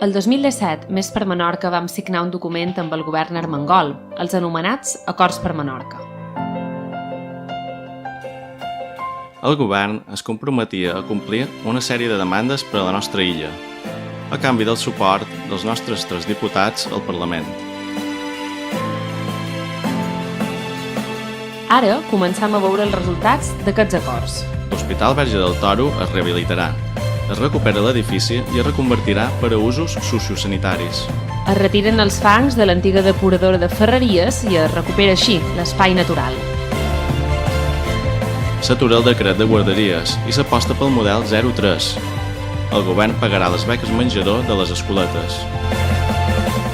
El 2017, Més per Menorca vam signar un document amb el govern armengol, els anomenats Acords per Menorca. El govern es comprometia a complir una sèrie de demandes per a la nostra illa, a canvi del suport dels nostres 3 diputats al Parlament. Ara començam a veure els resultats d'aquests acords. L'Hospital Verge del Toro es rehabilitarà, es recupera l'edifici i es reconvertirà per a usos sociosanitaris. Es retiren els fangs de l'antiga depuradora de Ferreries i es recupera així l'espai natural. S'atura el decret de guarderies i s'aposta pel model 03. El govern pagarà les beques menjador de les escoletes.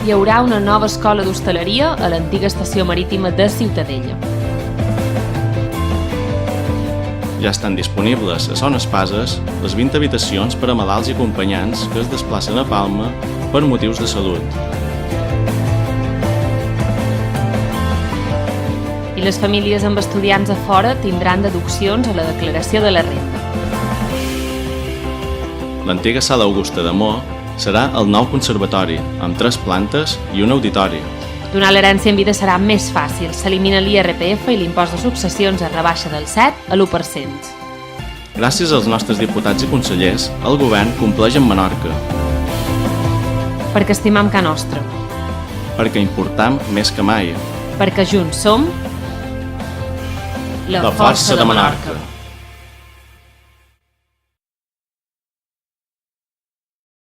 Hi haurà una nova escola d'hostaleria a l'antiga estació marítima de Ciutadella. Ja estan disponibles a Son Espases les 20 habitacions per a malalts i acompanyants que es desplacen a Palma per motius de salut. I les famílies amb estudiants a fora tindran deduccions a la declaració de la renda. L'antiga Sala Augusta de Mo serà el nou conservatori, amb 3 plantes i un auditori. Donar l'herència en vida serà més fàcil. S'elimina l'IRPF i l'impost de successions es rebaixa del 7 a l'1%. Gràcies als nostres diputats i consellers, el govern compleix amb Menorca. Perquè estimam Ca Nostra. Perquè importam més que mai. Perquè junts som la força de Menorca.